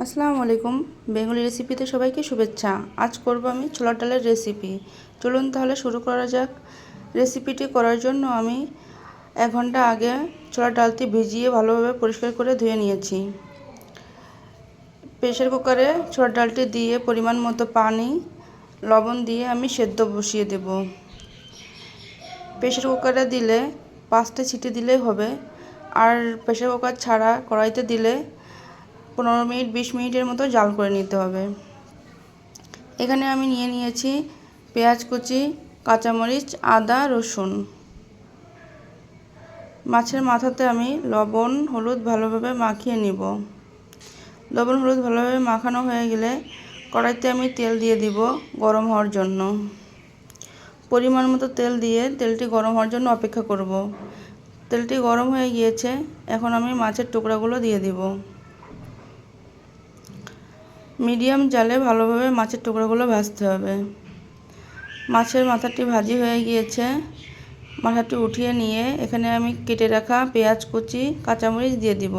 আসসালামু আলাইকুম। বেঙ্গলি রেসিপিতে সবাইকে শুভেচ্ছা। আজ করব আমি ছোলার ডালের রেসিপি। চলুন তাহলে শুরু করা যাক। রেসিপিটি করার জন্য আমি 1 ঘন্টা আগে ছোলার ডালটি ভিজিয়ে ভালোভাবে পরিষ্কার করে ধুয়ে নিয়েছি। প্রেসার কুকারে ছোলার ডালটি দিয়ে পরিমাণ মতো পানি, লবণ দিয়ে আমি সেদ্ধ বসিয়ে দেব। প্রেসার কুকারে দিলে 5টা সিটি দিলেই হবে, আর প্রেসার কুকার ছাড়া কড়াইতে দিলে 15 মিনিট 20 মিনিটের মতো জাল করে নিতে হবে। এখানে আমি নিয়েছি পেঁয়াজ কুচি, কাঁচামরিচ, আদা, রসুন। মাছের মাথাতে আমি লবণ হলুদ ভালোভাবে মাখিয়ে নিব। লবণ হলুদ ভালোভাবে মাখানো হয়ে গেলে কড়াইতে আমি তেল দিয়ে দিব গরম হওয়ার জন্য। পরিমাণ মতো তেল দিয়ে তেলটি গরম হওয়ার জন্য অপেক্ষা করব। তেলটি গরম হয়ে গিয়েছে, এখন আমি মাছের টুকরাগুলো দিয়ে দিব। মিডিয়াম জালে ভালোভাবে মাছের টুকরাগুলো ভাজতে হবে। মাছের মাথাটি ভাজি হয়ে গিয়েছে, মাথাটি উঠিয়ে নিয়ে এখানে আমি কেটে রাখা পেঁয়াজ কুচি, কাঁচামরিচ দিয়ে দিব।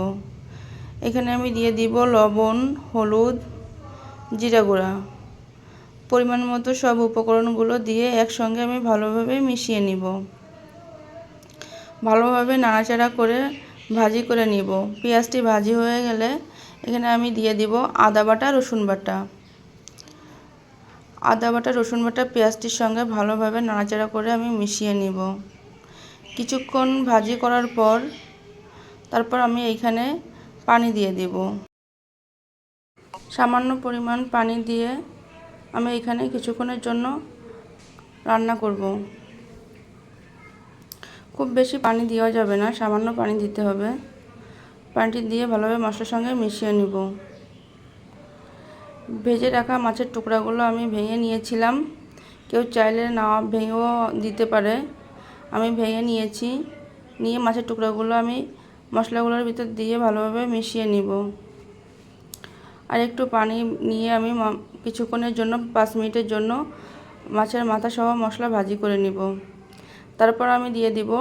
এখানে আমি দিয়ে দিব লবণ, হলুদ, জিরা গুঁড়া। পরিমাণ মতো সব উপকরণগুলো দিয়ে একসঙ্গে আমি ভালোভাবে মিশিয়ে নিব। ভালোভাবে নাড়াচাড়া করে ভাজি করে নিব। পেঁয়াজটি ভাজি হয়ে গেলে এখানে আমি দিয়ে দিব আদা বাটা, রসুন বাটা। আদা বাটা, রসুন বাটা পেঁয়াজটির সঙ্গে ভালোভাবে নাড়াচাড়া করে আমি মিশিয়ে নিব। কিছুক্ষণ ভাজি করার পর তারপর আমি এইখানে পানি দিয়ে দিব। সামান্য পরিমাণ পানি দিয়ে আমি এখানে কিছুক্ষণের জন্য রান্না করব। খুব বেশি পানি দেওয়া যাবে না, সামান্য পানি দিতে হবে। পানিটি দিয়ে ভালোভাবে মশলার সঙ্গে মিশিয়ে নিব। ভেজে রাখা মাছের টুকরাগুলো আমি ভেঙে নিয়েছিলাম। কেউ চাইলে না ভেঙেও দিতে পারে। আমি ভেঙে নিয়েছি। নিয়ে মাছের টুকরাগুলো আমি মশলাগুলোর ভিতর দিয়ে ভালোভাবে মিশিয়ে নিব। আর একটু পানি নিয়ে আমি কিছুক্ষণের জন্য 5 মিনিটের জন্য মাছের মাথা সহ মশলা ভাজি করে নিব। তারপর আমি দিয়ে দিব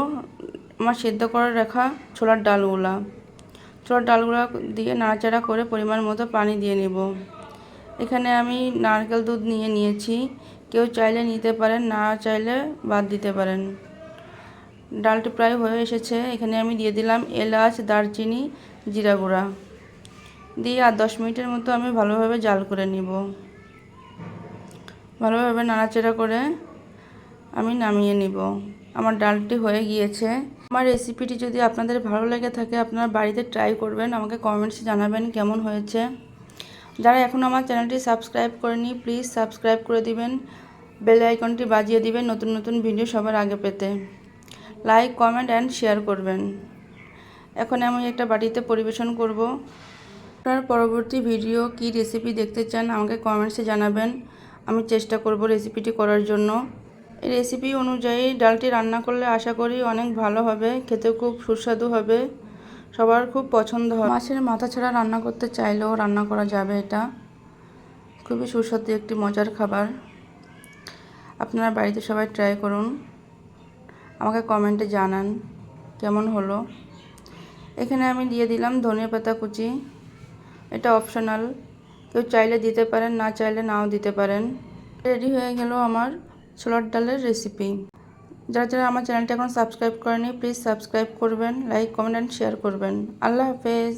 আমার সেদ্ধ করে রাখা ছোলার ডালগুলো দিয়ে নাড়াচাড়া করে পরিমাণ মতো পানি দিয়ে নিব। এখানে আমি নারকেল দুধ নিয়েছি। কেউ চাইলে নিতে পারেন, না চাইলে বাদ দিতে পারেন। ডালটি প্রায় হয়ে এসেছে। এখানে আমি দিয়ে দিলাম এলাচ, দারচিনি, জিরা গুঁড়া দিয়ে আর 10 মিনিটের মতো আমি ভালোভাবে জাল করে নিব। ভালোভাবে নাড়াচাড়া করে আমি নামিয়ে নিব। আমার ডালটি হয়ে গিয়েছে। আমার রেসিপিটি যদি আপনাদের ভালো লেগে থাকে আপনারা বাড়িতে ট্রাই করবেন, আমাকে কমেন্টসে জানাবেন কেমন হয়েছে। যারা এখন আমার চ্যানেলটি সাবস্ক্রাইব করেনি প্লিজ সাবস্ক্রাইব করে দিবেন, বেল আইকনটি বাজিয়ে দিবেন নতুন নতুন ভিডিও সবার আগে পেতে। লাইক, কমেন্ট অ্যান্ড শেয়ার করবেন। এখন আমি একটা বাটিতে পরিবেশন করব। আপনার পরবর্তী ভিডিও কি রেসিপি দেখতে চান আমাকে কমেন্টসে জানাবেন, আমি চেষ্টা করব রেসিপিটি করার জন্য। এই রেসিপি অনুযায়ী ডালটি রান্না করলে আশা করি অনেক ভালো হবে, খেতে খুব সুস্বাদু হবে, সবার খুব পছন্দ হবে। মাছের মাথা ছাড়া রান্না করতে চাইলেও রান্না করা যাবে। এটা খুবই সুস্বাদু একটি মজার খাবার। আপনারা বাড়িতে সবাই ট্রাই করুন, আমাকে কমেন্টে জানান কেমন হলো। এখানে আমি দিয়ে দিলাম ধনেপাতা কুচি। এটা অপশনাল, কেউ চাইলে দিতে পারেন, না চাইলে নাও দিতে পারেন। রেডি হয়ে গেল আমার ছোলার ডালের রেসিপি। যারা আমার চ্যানেলটা এখন সাবস্ক্রাইব করেনি প্লিজ সাবস্ক্রাইব করবেন, লাইক, কমেন্ট অ্যান্ড শেয়ার করবেন। আল্লাহ হাফেজ।